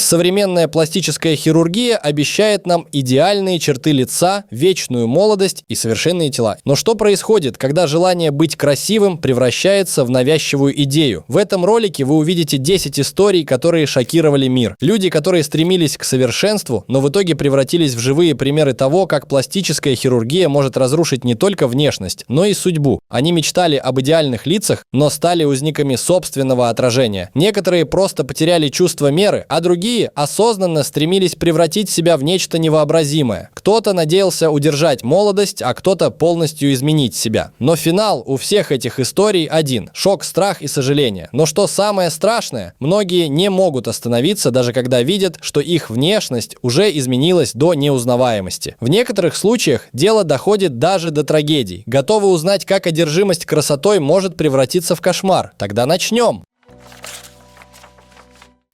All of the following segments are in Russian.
Современная пластическая хирургия обещает нам идеальные черты лица, вечную молодость и совершенные тела. Но что происходит, когда желание быть красивым превращается в навязчивую идею? В этом ролике вы увидите 10 историй, которые шокировали мир. Люди, которые стремились к совершенству, но в итоге превратились в живые примеры того, как пластическая хирургия может разрушить не только внешность, но и судьбу. Они мечтали об идеальных лицах, но стали узниками собственного отражения. Некоторые просто потеряли чувство меры, а другие осознанно стремились превратить себя в нечто невообразимое. Кто-то надеялся удержать молодость, а кто-то полностью изменить себя. Но финал у всех этих историй один – шок, страх и сожаление. Но что самое страшное, многие не могут остановиться, даже когда видят, что их внешность уже изменилась до неузнаваемости. В некоторых случаях дело доходит даже до трагедий. Готовы узнать, как одержимость красотой может превратиться в кошмар? Тогда начнем!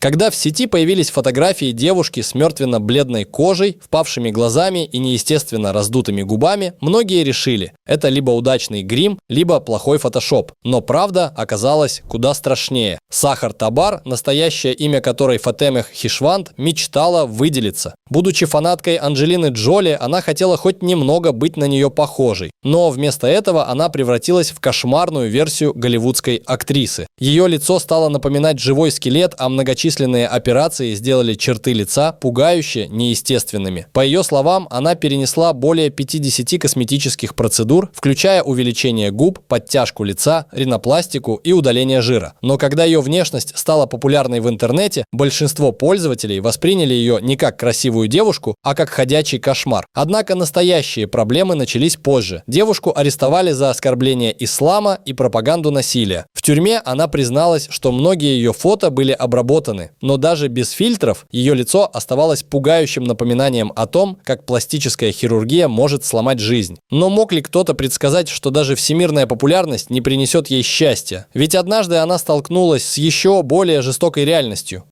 Когда в сети появились фотографии девушки с мертвенно-бледной кожей, впавшими глазами и неестественно раздутыми губами, многие решили – это либо удачный грим, либо плохой фотошоп. Но правда оказалась куда страшнее. Сахар Табар, настоящее имя которой Фатеме Хишванд, мечтала выделиться. Будучи фанаткой Анджелины Джоли, она хотела хоть немного быть на нее похожей. Но вместо этого она превратилась в кошмарную версию голливудской актрисы. Ее лицо стало напоминать живой скелет, а многочисленные операции сделали черты лица пугающе неестественными. По ее словам, она перенесла более 50 косметических процедур, включая увеличение губ, подтяжку лица, ринопластику и удаление жира. Но когда ее внешность стала популярной в интернете, большинство пользователей восприняли ее не как красивую девушку, а как ходячий кошмар. Однако настоящие проблемы начались позже. Девушку арестовали за оскорбление ислама и пропаганду насилия. В тюрьме она призналась, что многие ее фото были обработаны, но даже без фильтров ее лицо оставалось пугающим напоминанием о том, как пластическая хирургия может сломать жизнь. Но мог ли кто-то предсказать, что даже всемирная популярность не принесет ей счастья? Ведь однажды она столкнулась с еще более жестокой реальностью.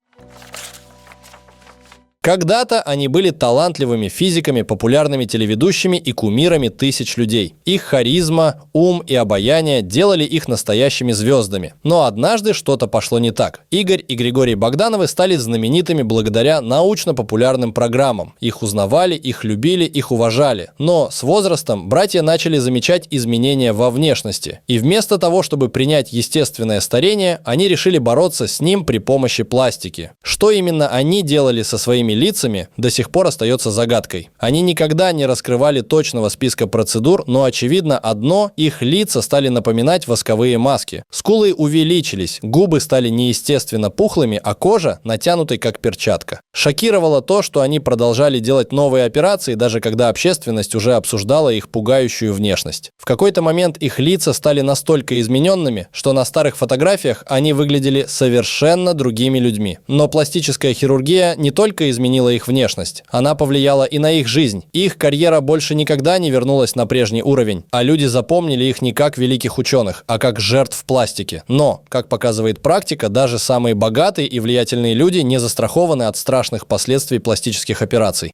Когда-то они были талантливыми физиками, популярными телеведущими и кумирами тысяч людей. Их харизма, ум и обаяние делали их настоящими звездами. Но однажды что-то пошло не так. Игорь и Григорий Богдановы стали знаменитыми благодаря научно-популярным программам. Их узнавали, их любили, их уважали. Но с возрастом братья начали замечать изменения во внешности. И вместо того, чтобы принять естественное старение, они решили бороться с ним при помощи пластики. Что именно они делали со своими лицами, до сих пор остается загадкой. Они никогда не раскрывали точного списка процедур, но очевидно одно – их лица стали напоминать восковые маски. Скулы увеличились, губы стали неестественно пухлыми, а кожа натянутой как перчатка. Шокировало то, что они продолжали делать новые операции, даже когда общественность уже обсуждала их пугающую внешность. В какой-то момент их лица стали настолько измененными, что на старых фотографиях они выглядели совершенно другими людьми. Но пластическая хирургия не только изменила их внешность. Она повлияла и на их жизнь. Их карьера больше никогда не вернулась на прежний уровень, а люди запомнили их не как великих ученых, а как жертв пластики. Но, как показывает практика, даже самые богатые и влиятельные люди не застрахованы от страшных последствий пластических операций.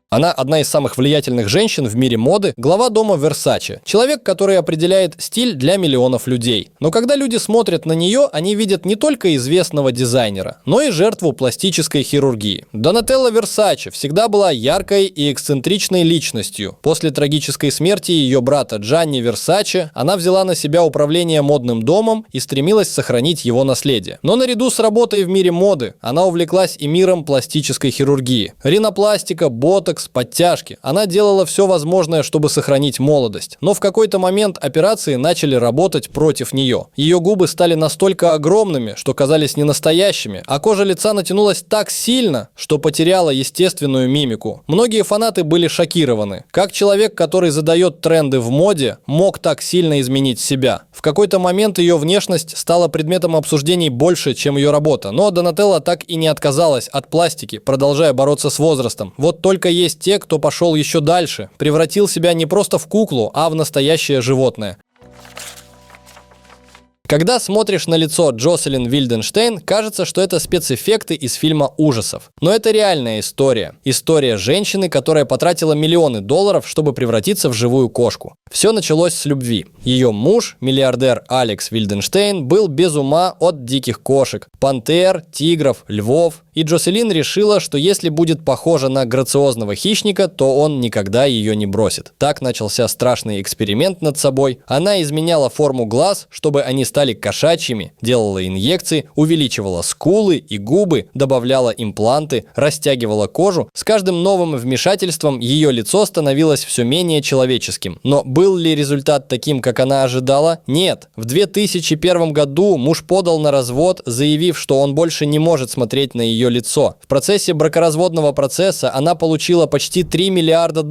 Она одна из самых влиятельных женщин в мире моды, глава дома Versace. Человек, который определяет стиль для миллионов людей. Но когда люди смотрят на нее, они видят не только известного дизайнера, но и жертву пластической хирургии. Донателла Версаче всегда была яркой и эксцентричной личностью. После трагической смерти ее брата Джанни Версаче она взяла на себя управление модным домом и стремилась сохранить его наследие. Но наряду с работой в мире моды она увлеклась и миром пластической хирургии. Ринопластика, ботокс, подтяжки. Она делала все возможное, чтобы сохранить молодость. Но в какой-то момент операции начали работать против нее. Ее губы стали настолько огромными, что казались ненастоящими, а кожа лица натянулась так сильно, что потеряла естественную мимику. Многие фанаты были шокированы. Как человек, который задает тренды в моде, мог так сильно изменить себя? В какой-то момент ее внешность стала предметом обсуждений больше, чем ее работа. Но Донателла так и не отказалась от пластики, продолжая бороться с возрастом. Вот только есть те, кто пошел еще дальше, превратил себя не просто в куклу, а в настоящее животное. Когда смотришь на лицо Джоселин Вильденштейн, кажется, что это спецэффекты из фильма ужасов. Но это реальная история. История женщины, которая потратила миллионы долларов, чтобы превратиться в живую кошку. Все началось с любви. Ее муж, миллиардер Алекс Вильденштейн, был без ума от диких кошек, пантер, тигров, львов. И Джоселин решила, что если будет похожа на грациозного хищника, то он никогда ее не бросит. Так начался страшный эксперимент над собой. Она изменяла форму глаз, чтобы они стали кошачьими, делала инъекции, увеличивала скулы и губы, добавляла импланты, растягивала кожу. С каждым новым вмешательством ее лицо становилось все менее человеческим. Но был ли результат таким, как она ожидала? Нет. В 2001 году муж подал на развод, заявив, что он больше не может смотреть на ее лицо. В процессе бракоразводного процесса она получила почти $3 миллиарда,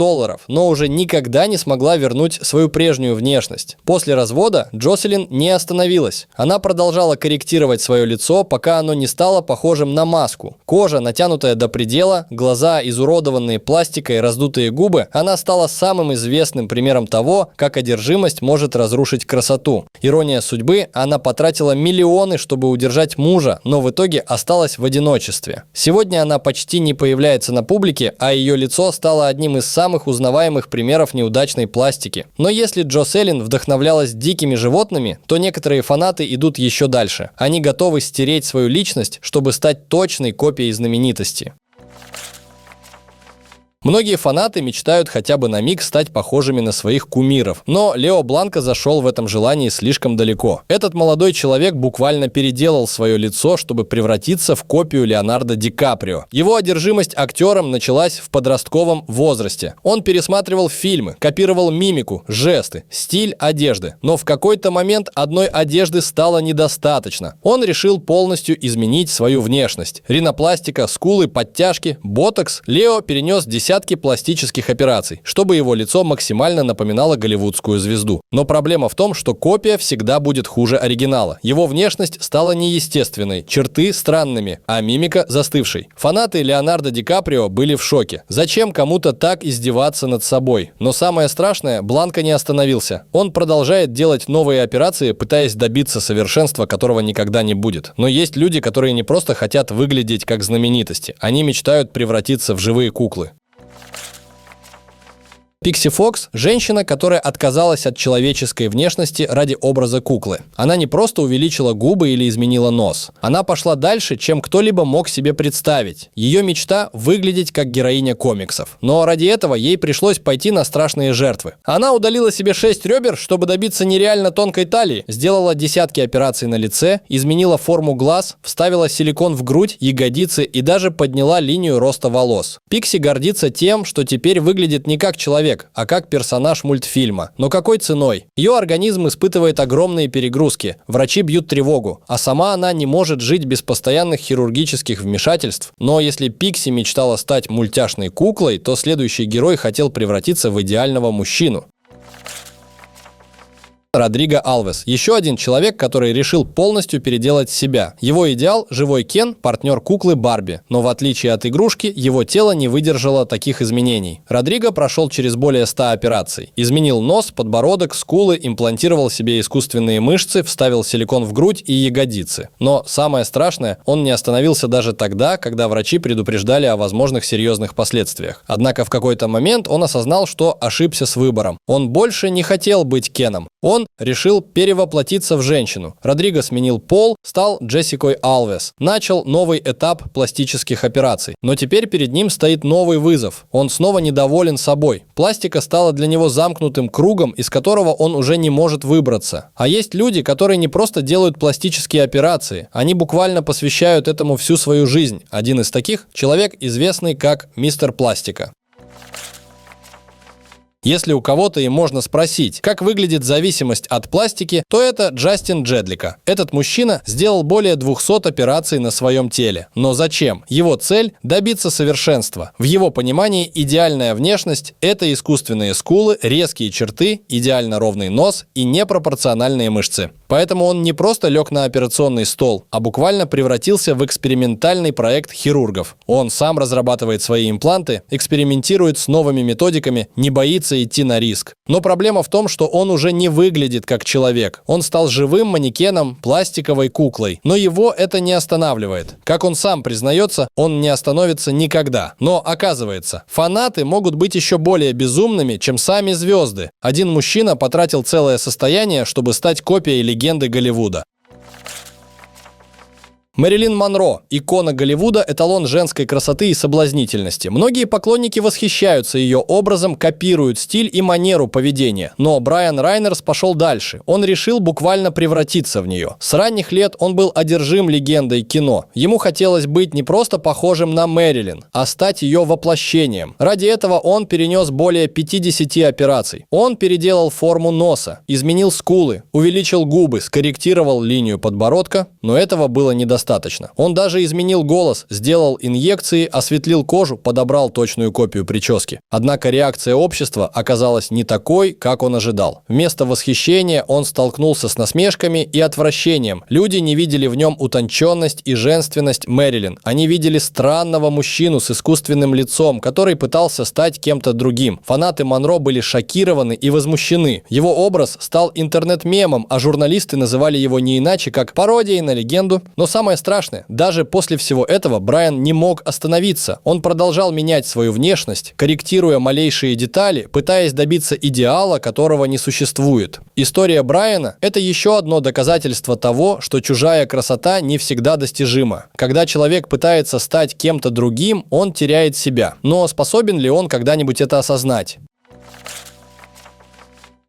но уже никогда не смогла вернуть свою прежнюю внешность. После развода Джоселин не остановилась. Она продолжала корректировать свое лицо, пока оно не стало похожим на маску. Кожа, натянутая до предела, глаза, изуродованные пластикой, раздутые губы. Она стала самым известным примером того, как одержимость может разрушить красоту. Ирония судьбы, она потратила миллионы, чтобы удержать мужа, но в итоге осталась в одиночестве. Сегодня она почти не появляется на публике, а ее лицо стало одним из самых узнаваемых примеров неудачной пластики. Но если Джоселин вдохновлялась дикими животными, то некоторые фанаты идут еще дальше. Они готовы стереть свою личность, чтобы стать точной копией знаменитости. Многие фанаты мечтают хотя бы на миг стать похожими на своих кумиров, но Лео Бланко зашел в этом желании слишком далеко. Этот молодой человек буквально переделал свое лицо, чтобы превратиться в копию Леонардо Ди Каприо. Его одержимость актером началась в подростковом возрасте. Он пересматривал фильмы, копировал мимику, жесты, стиль одежды. Но в какой-то момент одной одежды стало недостаточно. Он решил полностью изменить свою внешность. Ринопластика, скулы, подтяжки, ботокс. Лео перенес десятки пластических операций, чтобы его лицо максимально напоминало голливудскую звезду. Но проблема в том, что копия всегда будет хуже оригинала. Его внешность стала неестественной, черты странными, а мимика застывшей. Фанаты Леонардо Ди Каприо были в шоке. Зачем кому-то так издеваться над собой? Но самое страшное, Бланко не остановился. Он продолжает делать новые операции, пытаясь добиться совершенства, которого никогда не будет. Но есть люди, которые не просто хотят выглядеть как знаменитости. Они мечтают превратиться в живые куклы. Пикси Фокс – женщина, которая отказалась от человеческой внешности ради образа куклы. Она не просто увеличила губы или изменила нос. Она пошла дальше, чем кто-либо мог себе представить. Ее мечта – выглядеть как героиня комиксов. Но ради этого ей пришлось пойти на страшные жертвы. Она удалила себе 6 ребер, чтобы добиться нереально тонкой талии, сделала десятки операций на лице, изменила форму глаз, вставила силикон в грудь, ягодицы и даже подняла линию роста волос. Пикси гордится тем, что теперь выглядит не как человек, а как персонаж мультфильма. Но какой ценой? Ее организм испытывает огромные перегрузки, врачи бьют тревогу, а сама она не может жить без постоянных хирургических вмешательств. Но если Пикси мечтала стать мультяшной куклой, то следующий герой хотел превратиться в идеального мужчину. Родриго Алвес. Еще один человек, который решил полностью переделать себя. Его идеал – живой Кен, партнер куклы Барби. Но в отличие от игрушки, его тело не выдержало таких изменений. Родриго прошел через более 100 операций. Изменил нос, подбородок, скулы, имплантировал себе искусственные мышцы, вставил силикон в грудь и ягодицы. Но самое страшное, он не остановился даже тогда, когда врачи предупреждали о возможных серьезных последствиях. Однако в какой-то момент он осознал, что ошибся с выбором. Он больше не хотел быть Кеном. Он решил перевоплотиться в женщину. Родриго сменил пол, стал Джессикой Алвес. Начал новый этап пластических операций. Но теперь перед ним стоит новый вызов. Он снова недоволен собой. Пластика стала для него замкнутым кругом, из которого он уже не может выбраться. А есть люди, которые не просто делают пластические операции. Они буквально посвящают этому всю свою жизнь. Один из таких – человек, известный как Мистер Пластика. Если у кого-то и можно спросить, как выглядит зависимость от пластики, то это Джастин Джедлика. Этот мужчина сделал более 200 операций на своем теле. Но зачем? Его цель – добиться совершенства. В его понимании идеальная внешность – это искусственные скулы, резкие черты, идеально ровный нос и непропорциональные мышцы. Поэтому он не просто лег на операционный стол, а буквально превратился в экспериментальный проект хирургов. Он сам разрабатывает свои импланты, экспериментирует с новыми методиками, не боится идти на риск. Но проблема в том, что он уже не выглядит как человек. Он стал живым манекеном, пластиковой куклой. Но его это не останавливает. Как он сам признается, он не остановится никогда. Но оказывается, фанаты могут быть еще более безумными, чем сами звезды. Один мужчина потратил целое состояние, чтобы стать копией легенды Голливуда. Мэрилин Монро – икона Голливуда, эталон женской красоты и соблазнительности. Многие поклонники восхищаются ее образом, копируют стиль и манеру поведения. Но Брайан Райнерс пошел дальше. Он решил буквально превратиться в нее. С ранних лет он был одержим легендой кино. Ему хотелось быть не просто похожим на Мэрилин, а стать ее воплощением. Ради этого он перенес более 50 операций. Он переделал форму носа, изменил скулы, увеличил губы, скорректировал линию подбородка, но этого было недостаточно. Он даже изменил голос, сделал инъекции, осветлил кожу, подобрал точную копию прически. Однако реакция общества оказалась не такой, как он ожидал. Вместо восхищения он столкнулся с насмешками и отвращением. Люди не видели в нем утонченность и женственность Мэрилин. Они видели странного мужчину с искусственным лицом, который пытался стать кем-то другим. Фанаты Монро были шокированы и возмущены. Его образ стал интернет-мемом, а журналисты называли его не иначе, как пародией на легенду. Но самое страшное, даже после всего этого Брайан не мог остановиться. Он продолжал менять свою внешность, корректируя малейшие детали, пытаясь добиться идеала, которого не существует. История Брайана – это еще одно доказательство того, что чужая красота не всегда достижима. Когда человек пытается стать кем-то другим, он теряет себя. Но способен ли он когда-нибудь это осознать?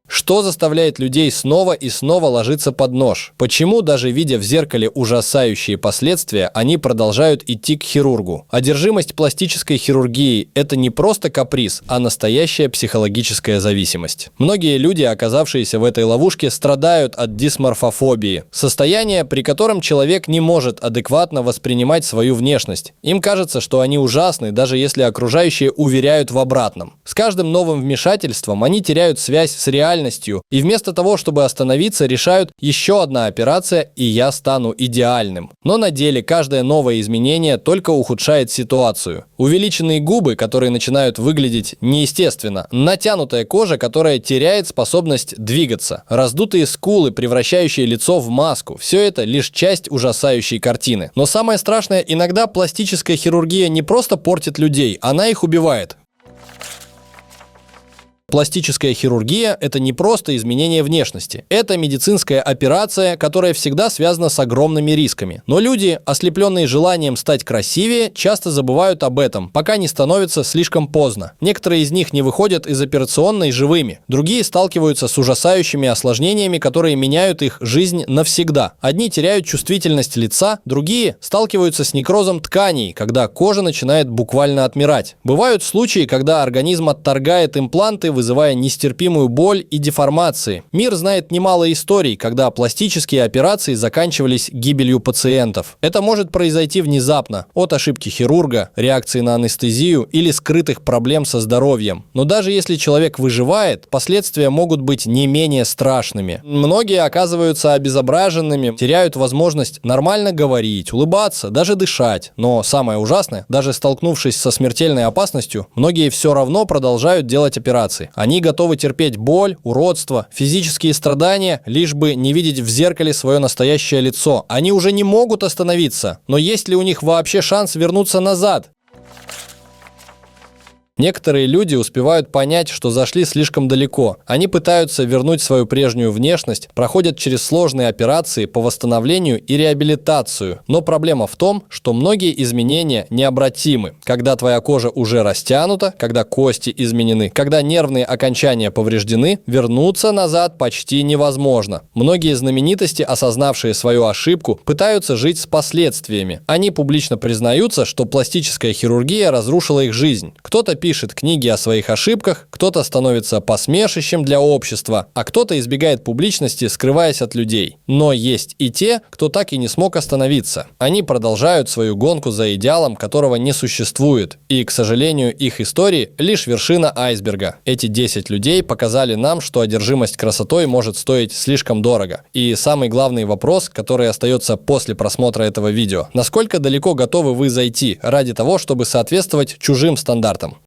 Что заставляет людей снова и снова ложиться под нож? Почему, даже видя в зеркале ужасающие последствия, они продолжают идти к хирургу? Одержимость пластической хирургией – это не просто каприз, а настоящая психологическая зависимость. Многие люди, оказавшиеся в этой ловушке, страдают от дисморфофобии – состояние, при котором человек не может адекватно воспринимать свою внешность. Им кажется, что они ужасны, даже если окружающие уверяют в обратном. С каждым новым вмешательством они теряют связь с реальностью, и вместо того, чтобы остановиться, решают: еще одна операция, и я стану идеальным. Но на деле каждое новое изменение только ухудшает ситуацию. Увеличенные губы, которые начинают выглядеть неестественно, натянутая кожа, которая теряет способность двигаться, раздутые скулы, превращающие лицо в маску – все это лишь часть ужасающей картины. Но самое страшное, иногда пластическая хирургия не просто портит людей, она их убивает. Пластическая хирургия – это не просто изменение внешности. Это медицинская операция, которая всегда связана с огромными рисками. Но люди, ослепленные желанием стать красивее, часто забывают об этом, пока не становится слишком поздно. Некоторые из них не выходят из операционной живыми. Другие сталкиваются с ужасающими осложнениями, которые меняют их жизнь навсегда. Одни теряют чувствительность лица, другие сталкиваются с некрозом тканей, когда кожа начинает буквально отмирать. Бывают случаи, когда организм отторгает импланты, вызывая нестерпимую боль и деформации. Мир знает немало историй, когда пластические операции заканчивались гибелью пациентов. Это может произойти внезапно, от ошибки хирурга, реакции на анестезию или скрытых проблем со здоровьем. Но даже если человек выживает, последствия могут быть не менее страшными. Многие оказываются обезображенными, теряют возможность нормально говорить, улыбаться, даже дышать. Но самое ужасное, даже столкнувшись со смертельной опасностью, многие все равно продолжают делать операции. Они готовы терпеть боль, уродство, физические страдания, лишь бы не видеть в зеркале свое настоящее лицо. Они уже не могут остановиться. Но есть ли у них вообще шанс вернуться назад? Некоторые люди успевают понять, что зашли слишком далеко. Они пытаются вернуть свою прежнюю внешность, проходят через сложные операции по восстановлению и реабилитацию. Но проблема в том, что многие изменения необратимы. Когда твоя кожа уже растянута, когда кости изменены, когда нервные окончания повреждены, вернуться назад почти невозможно. Многие знаменитости, осознавшие свою ошибку, пытаются жить с последствиями. Они публично признаются, что пластическая хирургия разрушила их жизнь. Кто-то пишет книги о своих ошибках, кто-то становится посмешищем для общества, а кто-то избегает публичности, скрываясь от людей. Но есть и те, кто так и не смог остановиться. Они продолжают свою гонку за идеалом, которого не существует. И, к сожалению, их истории — лишь вершина айсберга. Эти 10 людей показали нам, что одержимость красотой может стоить слишком дорого. И самый главный вопрос, который остается после просмотра этого видео: насколько далеко готовы вы зайти ради того, чтобы соответствовать чужим стандартам?